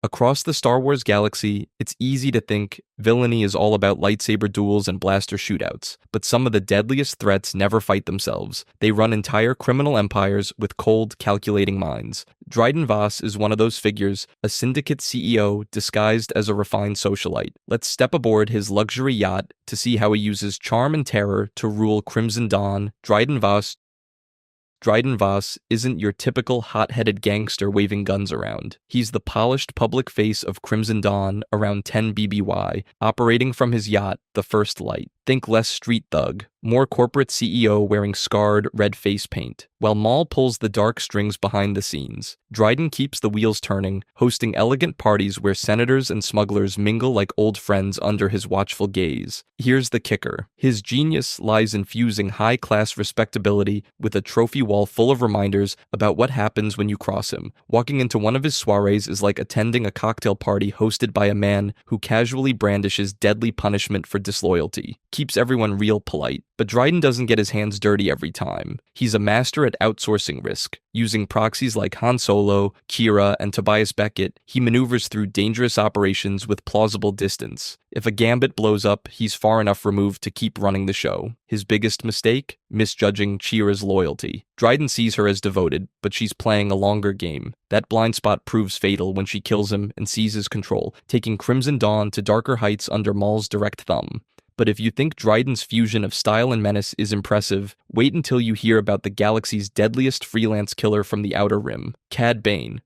Across the Star Wars galaxy, it's easy to think villainy is all about lightsaber duels and blaster shootouts, but some of the deadliest threats never fight themselves. They run entire criminal empires with cold, calculating minds. Dryden Voss is one of those figures, a syndicate CEO disguised as a refined socialite. Let's step aboard his luxury yacht to see how he uses charm and terror to rule Crimson Dawn. Dryden Voss isn't your typical hot-headed gangster waving guns around. He's the polished public face of Crimson Dawn, around 10 BBY, operating from his yacht, the First Light. Think less street thug, more corporate CEO wearing scarred red face paint, while Maul pulls the dark strings behind the scenes. Dryden keeps the wheels turning, hosting elegant parties where senators and smugglers mingle like old friends under his watchful gaze. Here's the kicker. His genius lies in fusing high-class respectability with a trophy wall full of reminders about what happens when you cross him. Walking into one of his soirees is like attending a cocktail party hosted by a man who casually brandishes deadly punishment for disloyalty. Keeps everyone real polite. But Dryden doesn't get his hands dirty every time. He's a master at outsourcing risk. Using proxies like Han Solo, Kira, and Tobias Beckett, he maneuvers through dangerous operations with plausible distance. If a gambit blows up, he's far enough removed to keep running the show. His biggest mistake? Misjudging Kira's loyalty. Dryden sees her as devoted, but she's playing a longer game. That blind spot proves fatal when she kills him and seizes control, taking Crimson Dawn to darker heights under Maul's direct thumb. But if you think Dryden's fusion of style and menace is impressive, wait until you hear about the galaxy's deadliest freelance killer from the Outer Rim, Cad Bane.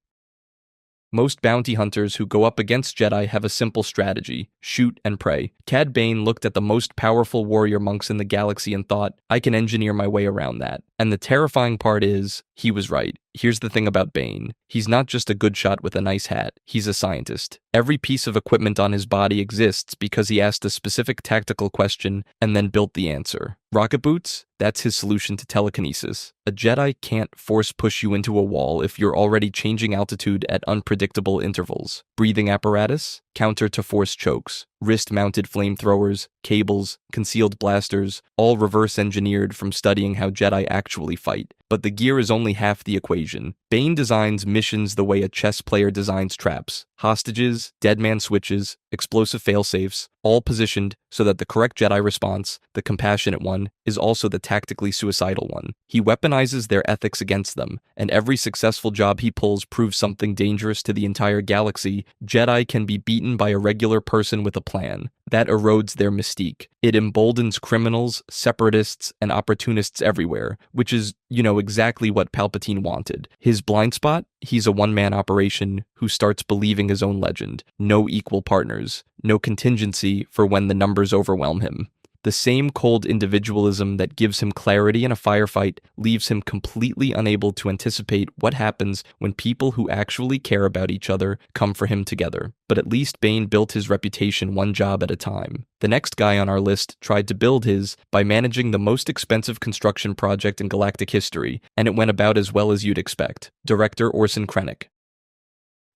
Most bounty hunters who go up against Jedi have a simple strategy: shoot and pray. Cad Bane looked at the most powerful warrior monks in the galaxy and thought, I can engineer my way around that. And the terrifying part is, he was right. Here's the thing about Bane. He's not just a good shot with a nice hat. He's a scientist. Every piece of equipment on his body exists because he asked a specific tactical question and then built the answer. Rocket boots? That's his solution to telekinesis. A Jedi can't force push you into a wall if you're already changing altitude at unpredictable intervals. Breathing apparatus? Counter to force chokes. Wrist-mounted flamethrowers, cables, concealed blasters, all reverse-engineered from studying how Jedi actually fight. But the gear is only half the equation. Bane designs missions the way a chess player designs traps. Hostages, deadman switches, explosive failsafes, all positioned so that the correct Jedi response, the compassionate one, is also the tactically suicidal one. He weaponizes their ethics against them, and every successful job he pulls proves something dangerous to the entire galaxy. Jedi can be beaten by a regular person with a plan. That erodes their mystique. It emboldens criminals, separatists, and opportunists everywhere, which is, exactly what Palpatine wanted. His blind spot? He's a one-man operation who starts believing his own legend. No equal partners. No contingency for when the numbers overwhelm him. The same cold individualism that gives him clarity in a firefight leaves him completely unable to anticipate what happens when people who actually care about each other come for him together. But at least Bane built his reputation one job at a time. The next guy on our list tried to build his by managing the most expensive construction project in galactic history, and it went about as well as you'd expect. Director Orson Krennic.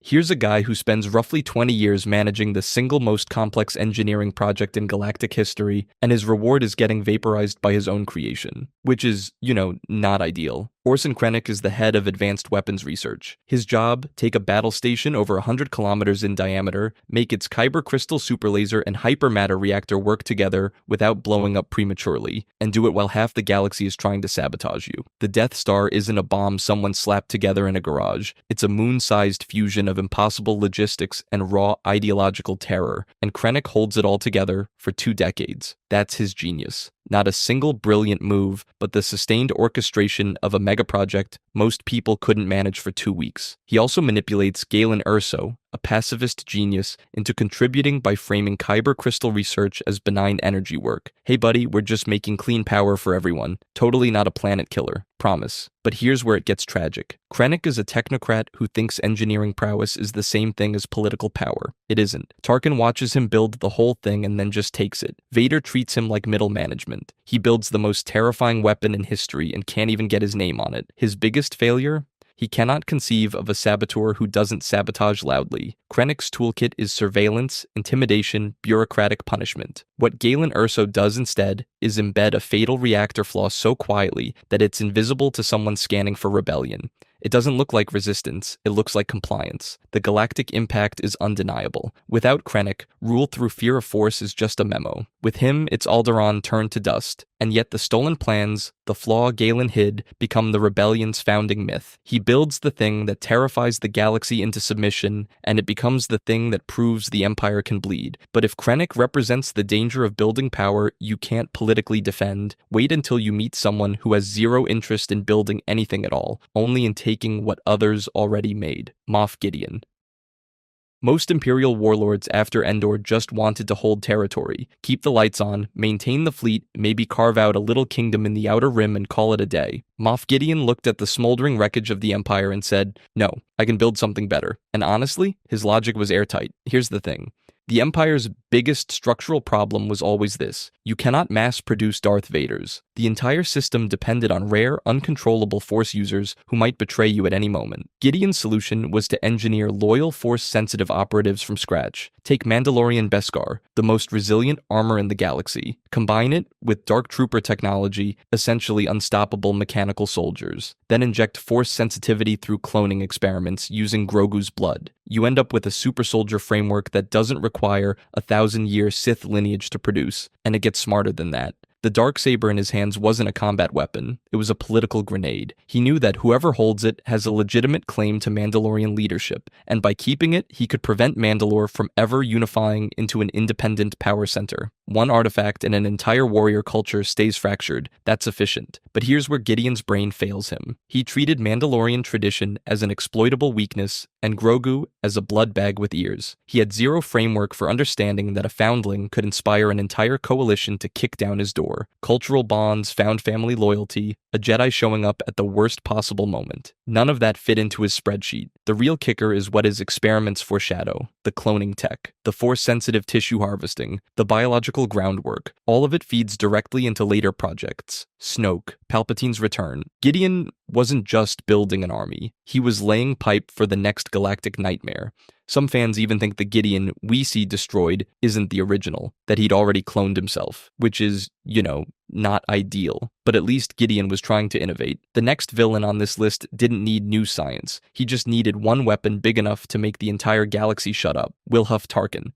Here's a guy who spends roughly 20 years managing the single most complex engineering project in galactic history, and his reward is getting vaporized by his own creation. Which is, not ideal. Orson Krennic is the head of advanced weapons research. His job, take a battle station over 100 kilometers in diameter, make its Kyber crystal superlaser and hypermatter reactor work together without blowing up prematurely, and do it while half the galaxy is trying to sabotage you. The Death Star isn't a bomb someone slapped together in a garage. It's a moon-sized fusion of impossible logistics and raw ideological terror, and Krennic holds it all together for 2 decades. That's his genius. Not a single brilliant move, but the sustained orchestration of a megaproject most people couldn't manage for 2 weeks. He also manipulates Galen Erso, a pacifist genius, into contributing by framing Kyber crystal research as benign energy work. Hey buddy, we're just making clean power for everyone. Totally not a planet killer. Promise. But here's where it gets tragic. Krennic is a technocrat who thinks engineering prowess is the same thing as political power. It isn't. Tarkin watches him build the whole thing and then just takes it. Vader treats him like middle management. He builds the most terrifying weapon in history and can't even get his name on it. His biggest failure? He cannot conceive of a saboteur who doesn't sabotage loudly. Krennic's toolkit is surveillance, intimidation, bureaucratic punishment. What Galen Erso does instead is embed a fatal reactor flaw so quietly that it's invisible to someone scanning for rebellion. It doesn't look like resistance, it looks like compliance. The galactic impact is undeniable. Without Krennic, rule through fear of force is just a memo. With him, it's Alderaan turned to dust. And yet the stolen plans, the flaw Galen hid, become the rebellion's founding myth. He builds the thing that terrifies the galaxy into submission, and it becomes the thing that proves the Empire can bleed. But if Krennic represents the danger of building power you can't politically defend, wait until you meet someone who has zero interest in building anything at all, only in taking what others already made. Moff Gideon. Most Imperial warlords after Endor just wanted to hold territory, keep the lights on, maintain the fleet, maybe carve out a little kingdom in the Outer Rim and call it a day. Moff Gideon looked at the smoldering wreckage of the Empire and said, "No, I can build something better." And honestly, his logic was airtight. Here's the thing. The Empire's biggest structural problem was always this: you cannot mass-produce Darth Vaders. The entire system depended on rare, uncontrollable Force users who might betray you at any moment. Gideon's solution was to engineer loyal Force-sensitive operatives from scratch. Take Mandalorian Beskar, the most resilient armor in the galaxy. Combine it with Dark Trooper technology, essentially unstoppable mechanical soldiers. Then inject Force sensitivity through cloning experiments using Grogu's blood. You end up with a super soldier framework that doesn't require a 1,000-year Sith lineage to produce, and it gets smarter than that. The Darksaber in his hands wasn't a combat weapon, it was a political grenade. He knew that whoever holds it has a legitimate claim to Mandalorian leadership, and by keeping it, he could prevent Mandalore from ever unifying into an independent power center. One artifact and an entire warrior culture stays fractured, that's efficient. But here's where Gideon's brain fails him. He treated Mandalorian tradition as an exploitable weakness, and Grogu as a blood bag with ears. He had zero framework for understanding that a foundling could inspire an entire coalition to kick down his door. Cultural bonds, found family loyalty, a Jedi showing up at the worst possible moment. None of that fit into his spreadsheet. The real kicker is what his experiments foreshadow: the cloning tech, the Force-sensitive tissue harvesting, the biological groundwork. All of it feeds directly into later projects. Snoke, Palpatine's return. Gideon wasn't just building an army. He was laying pipe for the next galactic nightmare. Some fans even think the Gideon we see destroyed isn't the original, that he'd already cloned himself, which is, not ideal. But at least Gideon was trying to innovate. The next villain on this list didn't need new science. He just needed one weapon big enough to make the entire galaxy shut up. Wilhuff Tarkin.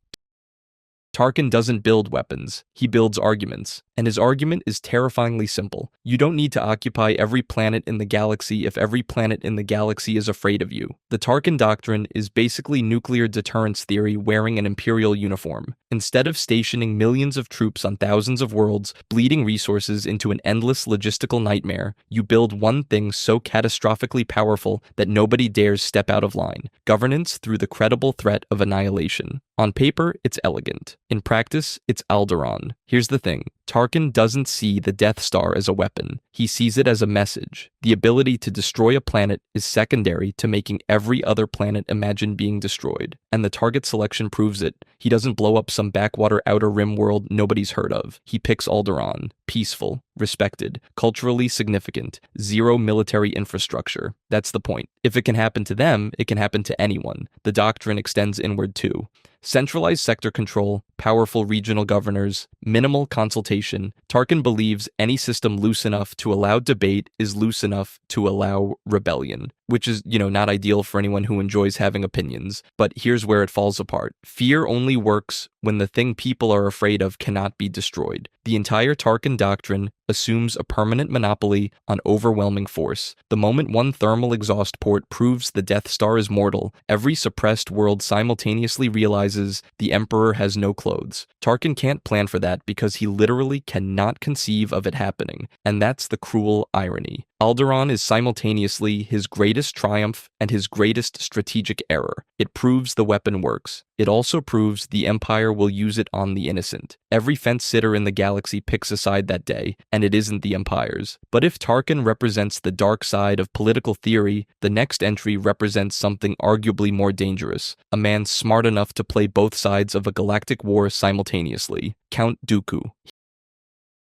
Tarkin doesn't build weapons, he builds arguments. And his argument is terrifyingly simple. You don't need to occupy every planet in the galaxy if every planet in the galaxy is afraid of you. The Tarkin Doctrine is basically nuclear deterrence theory wearing an Imperial uniform. Instead of stationing millions of troops on thousands of worlds, bleeding resources into an endless logistical nightmare, you build one thing so catastrophically powerful that nobody dares step out of line: governance through the credible threat of annihilation. On paper, it's elegant. In practice, it's Alderaan. Here's the thing. Tarkin doesn't see the Death Star as a weapon. He sees it as a message. The ability to destroy a planet is secondary to making every other planet imagine being destroyed. And the target selection proves it. He doesn't blow up some backwater Outer Rim world nobody's heard of. He picks Alderaan. Peaceful, respected, culturally significant, zero military infrastructure. That's the point. If it can happen to them, it can happen to anyone. The doctrine extends inward too. Centralized sector control, powerful regional governors, minimal consultation. Tarkin believes any system loose enough to allow debate is loose enough to allow rebellion, which is, not ideal for anyone who enjoys having opinions. But here's where it falls apart. Fear only works when the thing people are afraid of cannot be destroyed. The entire Tarkin doctrine assumes a permanent monopoly on overwhelming force. The moment one thermal exhaust port proves the Death Star is mortal, every suppressed world simultaneously realizes the Emperor has no clothes. Tarkin can't plan for that because he literally cannot conceive of it happening, and that's the cruel irony. Alderaan is simultaneously his greatest triumph and his greatest strategic error. It proves the weapon works. It also proves the Empire will use it on the innocent. Every fence-sitter in the galaxy picks a side that day, and it isn't the Empire's. But if Tarkin represents the dark side of political theory, the next entry represents something arguably more dangerous: a man smart enough to play both sides of a galactic war simultaneously. Count Dooku.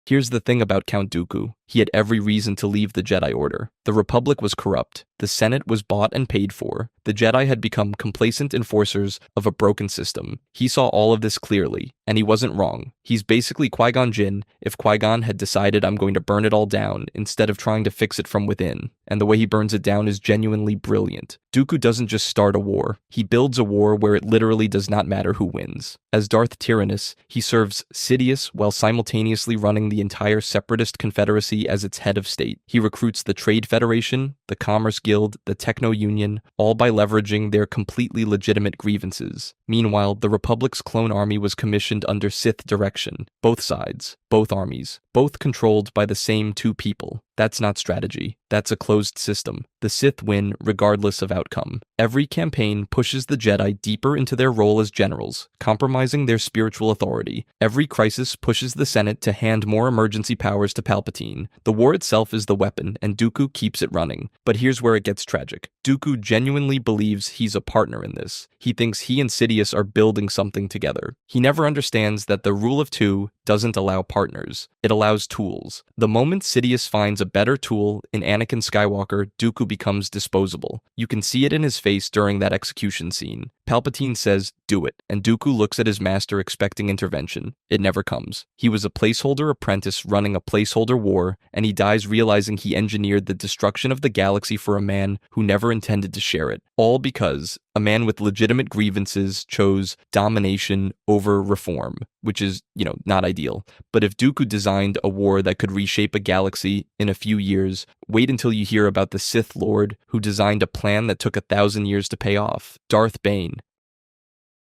Here's the thing about Count Dooku. He had every reason to leave the Jedi Order. The Republic was corrupt. The Senate was bought and paid for. The Jedi had become complacent enforcers of a broken system. He saw all of this clearly, and he wasn't wrong. He's basically Qui-Gon Jinn if Qui-Gon had decided I'm going to burn it all down instead of trying to fix it from within. And the way he burns it down is genuinely brilliant. Dooku doesn't just start a war. He builds a war where it literally does not matter who wins. As Darth Tyrannus, he serves Sidious while simultaneously running the entire Separatist Confederacy as its head of state. He recruits the Trade Federation, the Commerce Guild, the Techno Union, all by leveraging their completely legitimate grievances. Meanwhile, the Republic's clone army was commissioned under Sith direction. Both sides, both armies, both controlled by the same two people. That's not strategy. That's a closed system. The Sith win regardless of outcome. Every campaign pushes the Jedi deeper into their role as generals, compromising their spiritual authority. Every crisis pushes the Senate to hand more emergency powers to Palpatine. The war itself is the weapon, and Dooku keeps it running. But here's where it gets tragic. Dooku genuinely believes he's a partner in this. He thinks he and Sidious are building something together. He never understands that the rule of two doesn't allow partners. It allows tools. The moment Sidious finds a better tool in Anakin Skywalker, Dooku becomes disposable. You can see it in his face during that execution scene. Palpatine says, "Do it," and Dooku looks at his master expecting intervention. It never comes. He was a placeholder apprentice running a placeholder war, and he dies realizing he engineered the destruction of the galaxy for a man who never intended to share it. All because a man with legitimate grievances chose domination over reform, which is, not ideal. But if Dooku designed a war that could reshape a galaxy in a few years, wait until you hear about the Sith Lord who designed a plan that took 1,000 years to pay off, Darth Bane.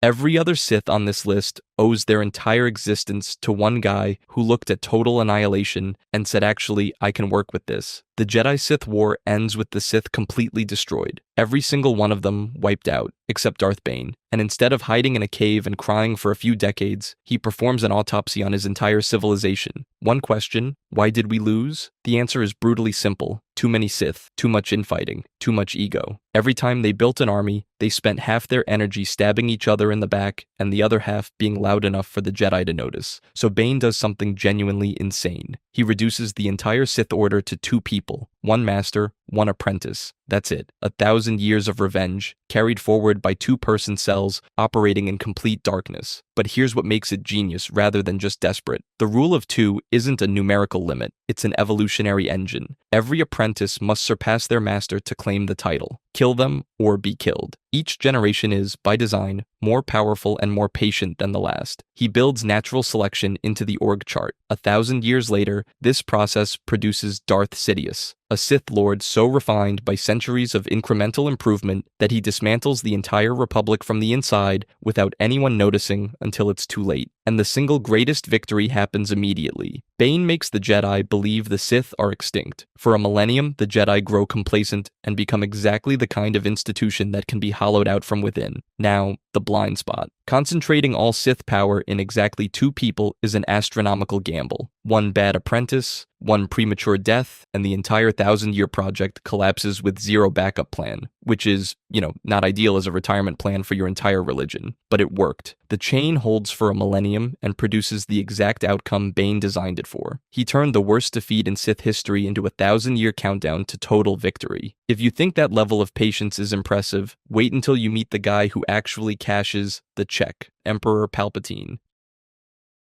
Every other Sith on this list owes their entire existence to one guy who looked at total annihilation and said, actually, I can work with this. The Jedi-Sith war ends with the Sith completely destroyed. Every single one of them wiped out, except Darth Bane. And instead of hiding in a cave and crying for a few decades, he performs an autopsy on his entire civilization. One question, why did we lose? The answer is brutally simple. Too many Sith, too much infighting, too much ego. Every time they built an army, they spent half their energy stabbing each other in the back and the other half being loud enough for the Jedi to notice. So Bane does something genuinely insane. He reduces the entire Sith Order to two people, one master, one apprentice. That's it. 1,000 years of revenge, carried forward by two-person cells operating in complete darkness. But here's what makes it genius rather than just desperate. The rule of two isn't a numerical limit. It's an evolutionary engine. Every apprentice must surpass their master to claim the title. Kill them or be killed. Each generation is, by design, more powerful and more patient than the last. He builds natural selection into the org chart. 1,000 years later, this process produces Darth Sidious, a Sith Lord so refined by centuries of incremental improvement that he dismantles the entire Republic from the inside without anyone noticing until it's too late. And the single greatest victory happens immediately. Bane makes the Jedi believe the Sith are extinct. For a millennium, the Jedi grow complacent and become exactly the kind of institution that can be hollowed out from within. Now, the blind spot. Concentrating all Sith power in exactly two people is an astronomical gamble. One bad apprentice, one premature death, and the entire 1,000-year project collapses with zero backup plan, which is, not ideal as a retirement plan for your entire religion. But it worked. The chain holds for a millennium and produces the exact outcome Bane designed it for. He turned the worst defeat in Sith history into a 1,000-year countdown to total victory. If you think that level of patience is impressive, wait until you meet the guy who actually cashes the check, Emperor Palpatine.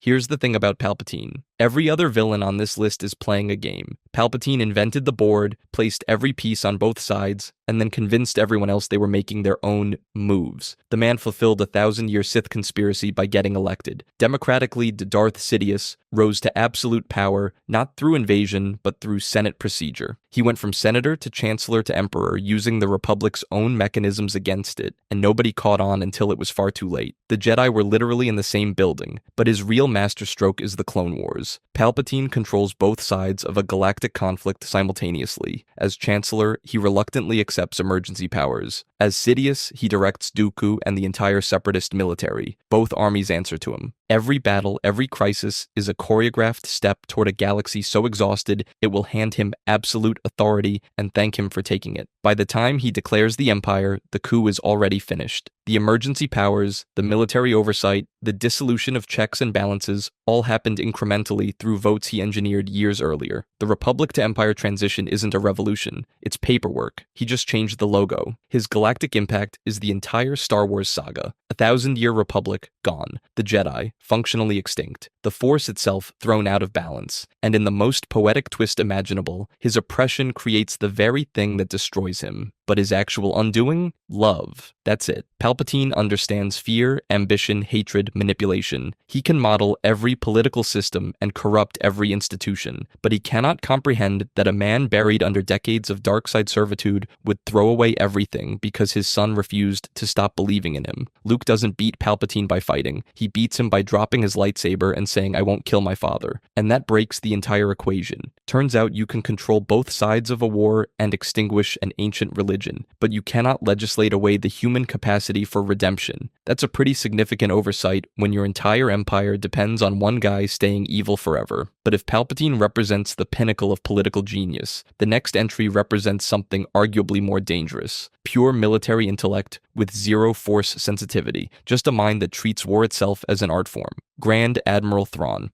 Here's the thing about Palpatine. Every other villain on this list is playing a game. Palpatine invented the board, placed every piece on both sides, and then convinced everyone else they were making their own moves. The man fulfilled a 1,000-year Sith conspiracy by getting elected. Democratically, Darth Sidious rose to absolute power, not through invasion, but through Senate procedure. He went from senator to chancellor to emperor using the Republic's own mechanisms against it, and nobody caught on until it was far too late. The Jedi were literally in the same building, but his real masterstroke is the Clone Wars. Palpatine controls both sides of a galactic conflict simultaneously. As Chancellor, he reluctantly accepts emergency powers. As Sidious, he directs Dooku and the entire Separatist military. Both armies answer to him. Every battle, every crisis is a choreographed step toward a galaxy so exhausted it will hand him absolute authority and thank him for taking it. By By the time he declares the Empire, the coup is already finished. The emergency powers, the military oversight, the dissolution of checks and balances all happened incrementally through votes he engineered years earlier. The Republic to Empire transition isn't a revolution, it's paperwork. He just changed the logo. His galactic impact is the entire Star Wars saga. 1,000-year Republic, gone. The Jedi, functionally extinct. The Force itself thrown out of balance. And in the most poetic twist imaginable, his oppression creates the very thing that destroys him. But his actual undoing? Love. That's it. Palpatine understands fear, ambition, hatred, manipulation. He can model every political system and corrupt every institution, but he cannot comprehend that a man buried under decades of dark side servitude would throw away everything because his son refused to stop believing in him. Luke doesn't beat Palpatine by fighting. He beats him by dropping his lightsaber and saying, "I won't kill my father." And that breaks the entire equation. Turns out you can control both sides of a war and extinguish an ancient religion, but you cannot legislate away the human capacity for redemption. That's a pretty significant oversight when your entire empire depends on one guy staying evil forever. But if Palpatine represents the pinnacle of political genius, the next entry represents something arguably more dangerous. Pure military intellect with zero force sensitivity, just a mind that treats war itself as an art form. Grand Admiral Thrawn.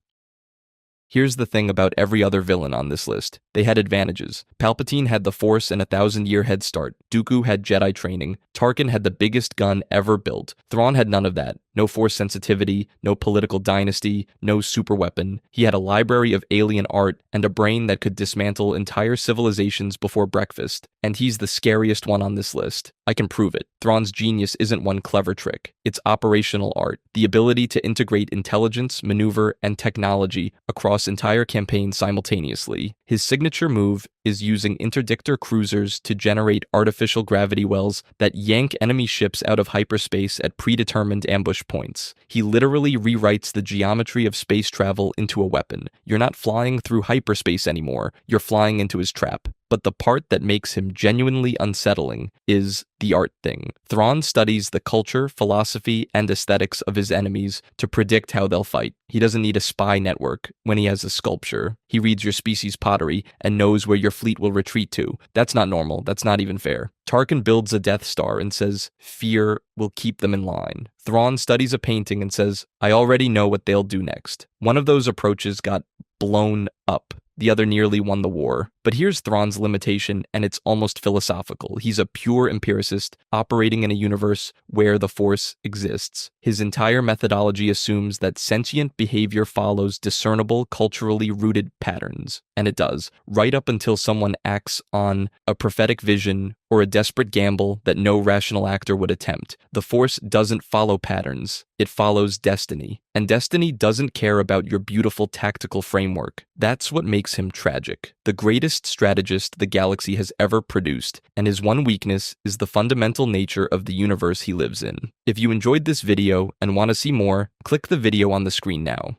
Here's the thing about every other villain on this list. They had advantages. Palpatine had the Force and a 1,000-year head start. Dooku had Jedi training. Tarkin had the biggest gun ever built. Thrawn had none of that. No Force sensitivity, no political dynasty, no superweapon. He had a library of alien art and a brain that could dismantle entire civilizations before breakfast. And he's the scariest one on this list. I can prove it. Thrawn's genius isn't one clever trick. It's operational art. The ability to integrate intelligence, maneuver, and technology across entire campaigns simultaneously. His signature move is using interdictor cruisers to generate artificial gravity wells that yank enemy ships out of hyperspace at predetermined ambush points. He literally rewrites the geometry of space travel into a weapon. You're not flying through hyperspace anymore, you're flying into his trap. But the part that makes him genuinely unsettling is the art thing. Thrawn studies the culture, philosophy, and aesthetics of his enemies to predict how they'll fight. He doesn't need a spy network when he has a sculpture. He reads your species' pottery and knows where your fleet will retreat to. That's not normal. That's not even fair. Tarkin builds a Death Star and says, "Fear will keep them in line." Thrawn studies a painting and says, "I already know what they'll do next." One of those approaches got blown up. The other nearly won the war. But here's Thrawn's limitation, and it's almost philosophical. He's a pure empiricist, operating in a universe where the Force exists. His entire methodology assumes that sentient behavior follows discernible, culturally rooted patterns. And it does, right up until someone acts on a prophetic vision or a desperate gamble that no rational actor would attempt. The Force doesn't follow patterns. It follows destiny. And destiny doesn't care about your beautiful tactical framework. That's what makes him tragic. The greatest strategist the galaxy has ever produced, and his one weakness is the fundamental nature of the universe he lives in. If you enjoyed this video and want to see more, click the video on the screen now.